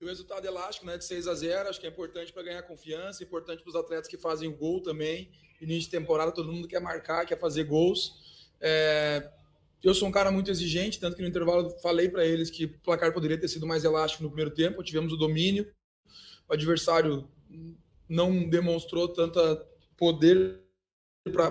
E o resultado elástico, né, de 6-0, acho que é importante para ganhar confiança, importante para os atletas que fazem o gol também. Início de temporada, todo mundo quer marcar, quer fazer gols. Eu sou um cara muito exigente, tanto que no intervalo falei para eles que o placar poderia ter sido mais elástico no primeiro tempo. Tivemos o domínio, o adversário não demonstrou tanto poder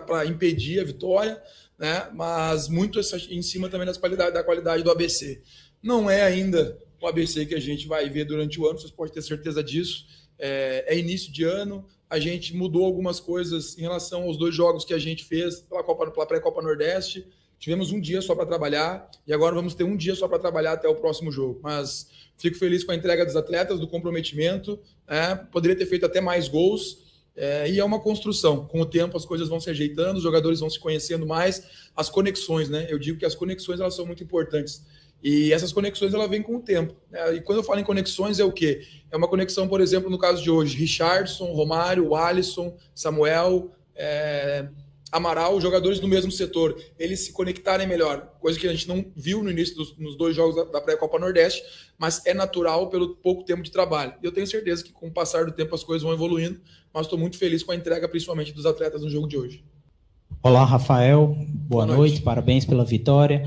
para impedir a vitória, né? Mas muito em cima também da qualidade do ABC. Não é ainda o ABC que a gente vai ver durante o ano, vocês podem ter certeza disso. É início de ano, a gente mudou algumas coisas em relação aos 2 jogos que a gente fez pela pré-Copa Nordeste. Tivemos um dia só para trabalhar e agora vamos ter um dia só para trabalhar até o próximo jogo. Mas fico feliz com a entrega dos atletas, do comprometimento. Poderia ter feito até mais gols. E é uma construção. Com o tempo as coisas vão se ajeitando, os jogadores vão se conhecendo mais. As conexões, né? Eu digo que as conexões elas são muito importantes. E essas conexões ela vêm com o tempo. Né? E quando eu falo em conexões é o quê? É uma conexão, por exemplo, no caso de hoje, Richardson, Romário, Alisson, Samuel, Amaral, jogadores do mesmo setor, eles se conectarem melhor, coisa que a gente não viu no início nos 2 jogos da pré-Copa Nordeste, mas é natural pelo pouco tempo de trabalho. E eu tenho certeza que com o passar do tempo as coisas vão evoluindo, mas estou muito feliz com a entrega, principalmente dos atletas no jogo de hoje. Olá, Rafael. Boa noite. Parabéns pela vitória.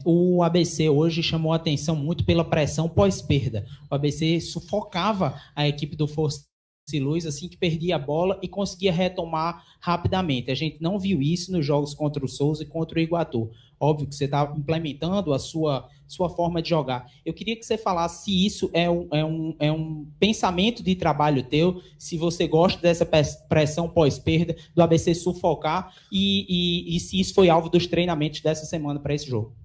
O ABC hoje chamou a atenção muito pela pressão pós-perda. O ABC sufocava a equipe do Força e Luz assim que perdia a bola e conseguia retomar rapidamente. A gente não viu isso nos jogos contra o Souza e contra o Iguatu. Óbvio que você está implementando a sua forma de jogar. Eu queria que você falasse se isso é um pensamento de trabalho teu, se você gosta dessa pressão pós-perda, do ABC sufocar e se isso foi alvo dos treinamentos dessa semana para esse jogo.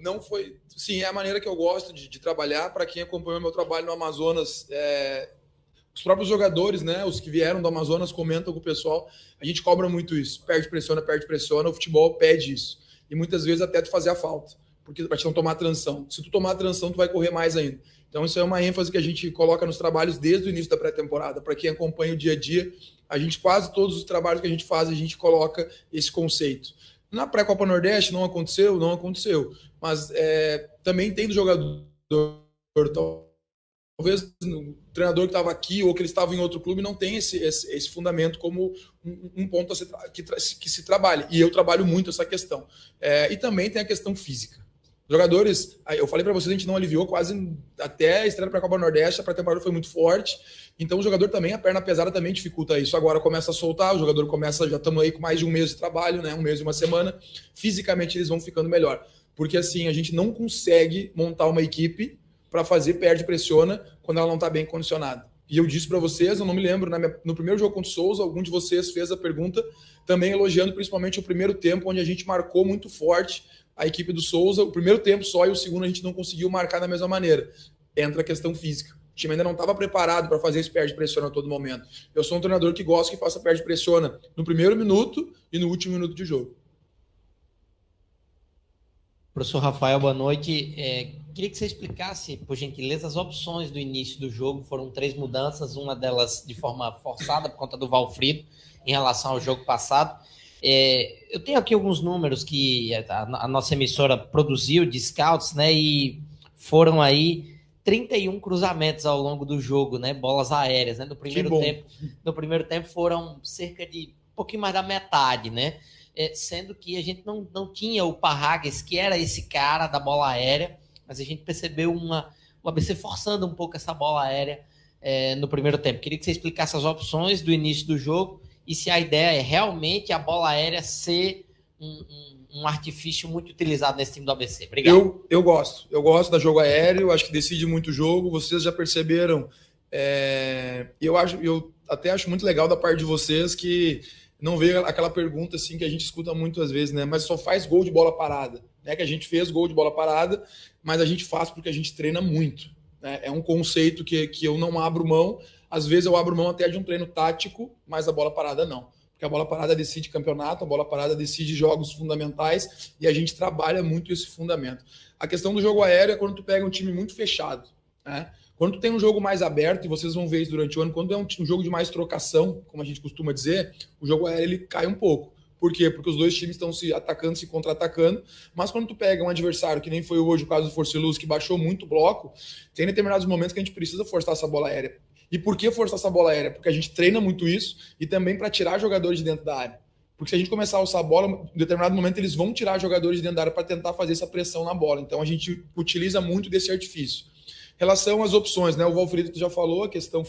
Não foi. Sim, é a maneira que eu gosto de trabalhar. Para quem acompanhou meu trabalho no Amazonas, os próprios jogadores, né, os que vieram do Amazonas comentam com o pessoal, a gente cobra muito isso. Perde, pressiona, o futebol pede isso. E muitas vezes até tu fazer a falta, porque para te não tomar transição. Se tu tomar transição, tu vai correr mais ainda. Então isso é uma ênfase que a gente coloca nos trabalhos desde o início da pré-temporada. Para quem acompanha o dia a dia, quase todos os trabalhos que a gente faz, a gente coloca esse conceito. Na pré-Copa Nordeste não aconteceu, mas também tem do jogador, talvez o treinador que estava aqui ou que ele estava em outro clube não tem esse fundamento como um ponto que se trabalha. E eu trabalho muito essa questão. E também tem a questão física. Jogadores, eu falei para vocês, a gente não aliviou quase até a estreia para a Copa Nordeste, a pré-temporada foi muito forte. Então o jogador também, a perna pesada também dificulta isso. Agora começa a soltar, o jogador começa, já estamos aí com mais de um mês de trabalho, né? 1 mês e 1 semana. Fisicamente eles vão ficando melhor. Porque assim, a gente não consegue montar uma equipe para fazer perde e pressiona quando ela não está bem condicionada. E eu disse para vocês, eu não me lembro, no primeiro jogo contra o Souza, algum de vocês fez a pergunta, também elogiando principalmente o primeiro tempo, onde a gente marcou muito forte a equipe do Souza, o primeiro tempo só e o segundo a gente não conseguiu marcar da mesma maneira. Entra a questão física. O time ainda não estava preparado para fazer esse perde e pressiona a todo momento. Eu sou um treinador que gosta que faça perde e pressiona no primeiro minuto e no último minuto de jogo. Professor Rafael, boa noite. Queria que você explicasse, por gentileza, as opções do início do jogo. Foram 3 mudanças, uma delas de forma forçada por conta do Valfrido em relação ao jogo passado. Eu tenho aqui alguns números que a nossa emissora produziu de scouts, né? E foram aí 31 cruzamentos ao longo do jogo, né? Bolas aéreas, né? No primeiro tempo foram cerca de um pouquinho mais da metade, né? Sendo que a gente não tinha o Parragues, que era esse cara da bola aérea, mas a gente percebeu o ABC forçando um pouco essa bola aérea no primeiro tempo. Queria que você explicasse as opções do início do jogo e se a ideia é realmente a bola aérea ser um artifício muito utilizado nesse time do ABC. Obrigado. Eu gosto da jogo aéreo, acho que decide muito o jogo, vocês já perceberam. Eu até acho muito legal da parte de vocês que não veio aquela pergunta assim que a gente escuta muitas vezes, né? Mas só faz gol de bola parada. Né? Que a gente fez gol de bola parada, mas a gente faz porque a gente treina muito. Né? É um conceito que eu não abro mão. Às vezes eu abro mão até de um treino tático, mas a bola parada não. Porque a bola parada decide campeonato, a bola parada decide jogos fundamentais e a gente trabalha muito esse fundamento. A questão do jogo aéreo é quando tu pega um time muito fechado. Né? Quando tu tem um jogo mais aberto, e vocês vão ver isso durante o ano, quando é um jogo de mais trocação, como a gente costuma dizer, o jogo aéreo ele cai um pouco. Por quê? Porque os dois times estão se atacando, se contra-atacando, mas quando tu pega um adversário, que nem foi hoje o caso do Força e Luz, que baixou muito o bloco, tem determinados momentos que a gente precisa forçar essa bola aérea. E por que forçar essa bola aérea? Porque a gente treina muito isso e também para tirar jogadores de dentro da área. Porque se a gente começar a alçar a bola, em determinado momento eles vão tirar jogadores de dentro da área para tentar fazer essa pressão na bola. Então a gente utiliza muito desse artifício. Em relação às opções, né? O Valfrido já falou, a questão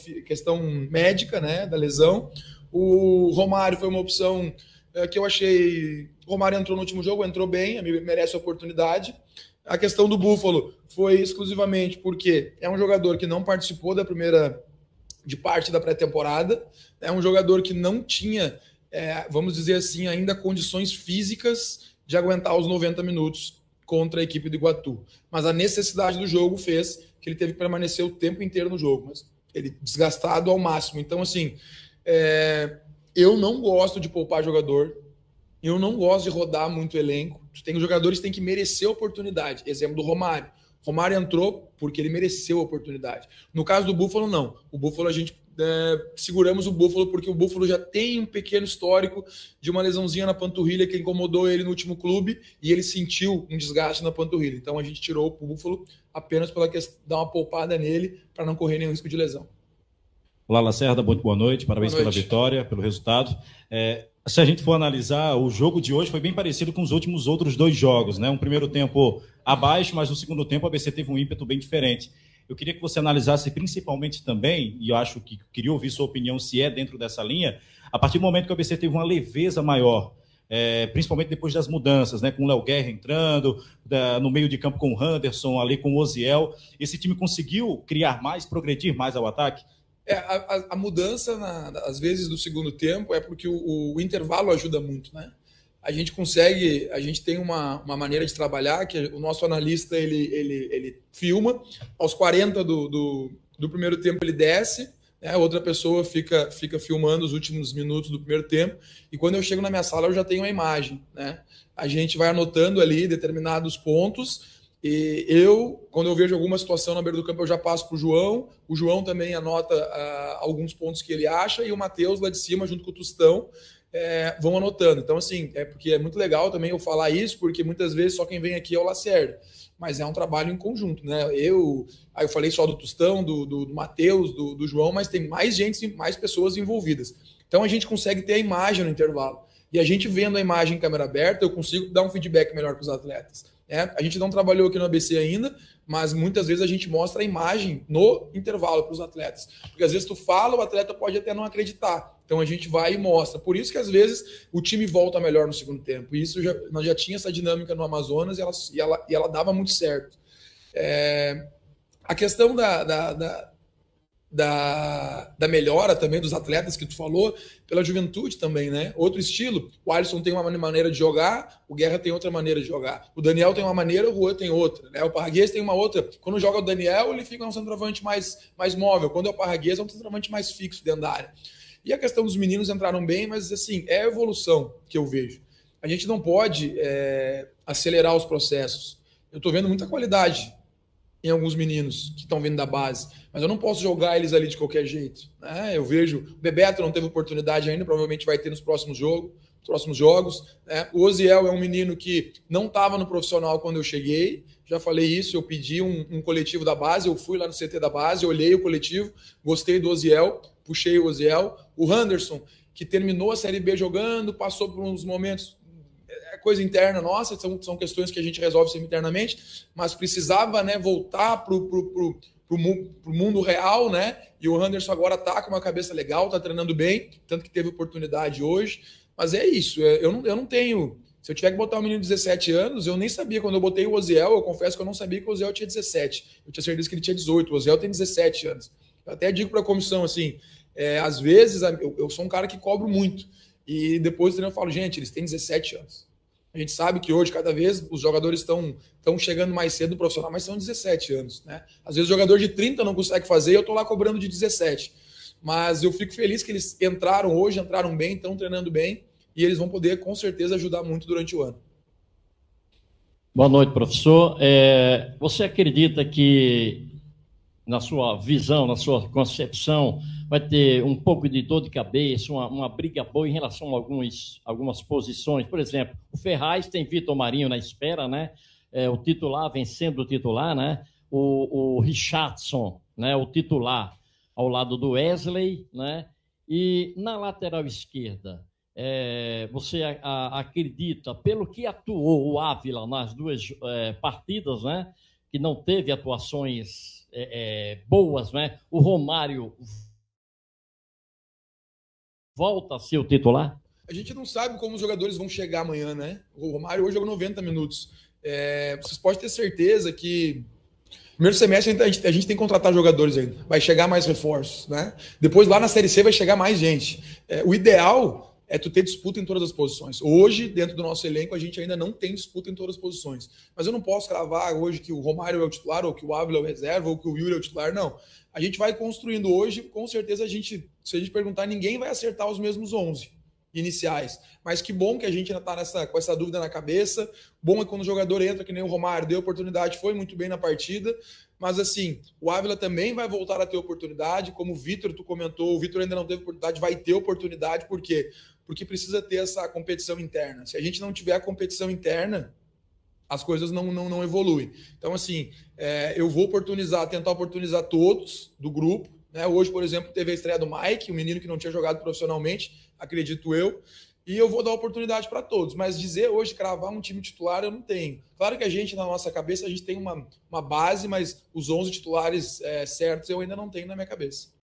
médica, né, da lesão. O Romário foi uma opção que eu achei... O Romário entrou no último jogo, entrou bem, merece a oportunidade. A questão do Búfalo foi exclusivamente porque é um jogador que não participou de parte da pré-temporada, é um jogador que não tinha, vamos dizer assim, ainda condições físicas de aguentar os 90 minutos contra a equipe do Iguatu. Mas a necessidade do jogo fez que ele teve que permanecer o tempo inteiro no jogo, mas ele desgastado ao máximo. Então, assim, eu não gosto de poupar jogador, eu não gosto de rodar muito elenco. Os jogadores têm que merecer a oportunidade. Exemplo do Romário. Romário entrou porque ele mereceu a oportunidade. No caso do Búfalo, não. O Búfalo, a gente seguramos o Búfalo porque o Búfalo já tem um pequeno histórico de uma lesãozinha na panturrilha que incomodou ele no último clube e ele sentiu um desgaste na panturrilha. Então a gente tirou o Búfalo apenas pela questão de dar uma poupada nele para não correr nenhum risco de lesão. Olá, Lacerda, muito boa noite. Parabéns pela vitória, pelo resultado. Se a gente for analisar, o jogo de hoje foi bem parecido com os últimos outros 2 jogos, né? Um primeiro tempo abaixo, mas no segundo tempo o ABC teve um ímpeto bem diferente. Eu queria que você analisasse principalmente também, e eu acho que queria ouvir sua opinião se é dentro dessa linha, a partir do momento que o ABC teve uma leveza maior, principalmente depois das mudanças, né? Com o Léo Guerra entrando, no meio de campo com o Anderson, ali com o Oziel, esse time conseguiu criar mais, progredir mais ao ataque? A mudança, às vezes, do segundo tempo é porque o intervalo ajuda muito, né? A gente tem uma maneira de trabalhar que o nosso analista, ele filma, aos 40 do primeiro tempo ele desce, né? Outra pessoa fica filmando os últimos minutos do primeiro tempo, e quando eu chego na minha sala eu já tenho a imagem, né? A gente vai anotando ali determinados pontos. E quando eu vejo alguma situação na beira do campo, eu já passo para o João também anota alguns pontos que ele acha, e o Matheus lá de cima, junto com o Tostão, vão anotando. Então, assim, porque é muito legal também eu falar isso, porque muitas vezes só quem vem aqui é o Lacerda, mas é um trabalho em conjunto, né? Eu falei só do Tostão, do Matheus, do João, mas tem mais gente, mais pessoas envolvidas. Então, a gente consegue ter a imagem no intervalo. E a gente vendo a imagem em câmera aberta, eu consigo dar um feedback melhor para os atletas. A gente não trabalhou aqui no ABC ainda, mas muitas vezes a gente mostra a imagem no intervalo para os atletas. Porque às vezes tu fala, o atleta pode até não acreditar. Então a gente vai e mostra. Por isso que às vezes o time volta melhor no segundo tempo. E isso nós já tinha essa dinâmica no Amazonas e ela dava muito certo. A questão da melhora também dos atletas que tu falou, pela juventude também, né? Outro estilo, o Alisson tem uma maneira de jogar, o Guerra tem outra maneira de jogar, o Daniel tem uma maneira, o Juan tem outra, né? O Parraguês tem uma outra. Quando joga o Daniel, ele fica um centroavante mais móvel, quando é o Parraguês, é um centroavante mais fixo dentro da área. E a questão dos meninos entraram bem, mas assim, é a evolução que eu vejo. A gente não pode acelerar os processos. Eu estou vendo muita qualidade em alguns meninos que estão vindo da base, mas eu não posso jogar eles ali de qualquer jeito, né? Eu vejo, o Bebeto não teve oportunidade ainda, provavelmente vai ter nos próximos jogos, né? O Oziel é um menino que não estava no profissional quando eu cheguei, já falei isso, eu pedi um coletivo da base, eu fui lá no CT da base, olhei o coletivo, gostei do Oziel, puxei o Oziel, o Anderson, que terminou a Série B jogando, passou por uns momentos, coisa interna nossa, são questões que a gente resolve sempre internamente, mas precisava, né, voltar para o mundo real, né? E o Anderson agora está com uma cabeça legal, está treinando bem, tanto que teve oportunidade hoje. Mas é isso, eu não tenho... Se eu tiver que botar um menino de 17 anos, eu nem sabia. Quando eu botei o Oziel, eu confesso que eu não sabia que o Oziel tinha 17. Eu tinha certeza que ele tinha 18. O Oziel tem 17 anos. Eu até digo para a comissão, assim, às vezes eu sou um cara que cobro muito. E depois eu falo, gente, eles têm 17 anos. A gente sabe que hoje, cada vez, os jogadores estão chegando mais cedo no profissional, mas são 17 anos, né? Às vezes o jogador de 30 não consegue fazer e eu estou lá cobrando de 17. Mas eu fico feliz que eles entraram hoje, entraram bem, estão treinando bem e eles vão poder, com certeza, ajudar muito durante o ano. Boa noite, professor. Você acredita que na sua visão, na sua concepção, vai ter um pouco de dor de cabeça, uma briga boa em relação a algumas posições. Por exemplo, o Ferraz tem Vitor Marinho na espera, né? O titular vencendo o titular, né? O Richardson, né? O titular ao lado do Wesley, né? E na lateral esquerda, você acredita, pelo que atuou o Ávila nas duas partidas, né? Que não teve atuações boas, né? O Romário volta a ser o titular? A gente não sabe como os jogadores vão chegar amanhã, né? O Romário hoje jogou 90 minutos. Vocês podem ter certeza que no primeiro semestre a gente tem que contratar jogadores ainda. Vai chegar mais reforços, né? Depois lá na Série C vai chegar mais gente. O ideal é tu ter disputa em todas as posições. Hoje, dentro do nosso elenco, a gente ainda não tem disputa em todas as posições. Mas eu não posso cravar hoje que o Romário é o titular, ou que o Ávila é o reserva, ou que o Yuri é o titular, não. A gente vai construindo hoje, com certeza se a gente perguntar, ninguém vai acertar os mesmos 11 iniciais. Mas que bom que a gente ainda está com essa dúvida na cabeça. Bom é quando o jogador entra, que nem o Romário, deu oportunidade, foi muito bem na partida. Mas assim, o Ávila também vai voltar a ter oportunidade. Como o Vitor, tu comentou, o Vitor ainda não teve oportunidade, vai ter oportunidade. Por quê? Porque precisa ter essa competição interna. Se a gente não tiver a competição interna, as coisas não evoluem. Então, assim, eu vou tentar oportunizar todos do grupo. Né? Hoje, por exemplo, teve a estreia do Mike, um menino que não tinha jogado profissionalmente, acredito eu, e eu vou dar oportunidade para todos. Mas dizer hoje, cravar um time titular, eu não tenho. Claro que a gente, na nossa cabeça, a gente tem uma base, mas os 11 titulares certos eu ainda não tenho na minha cabeça.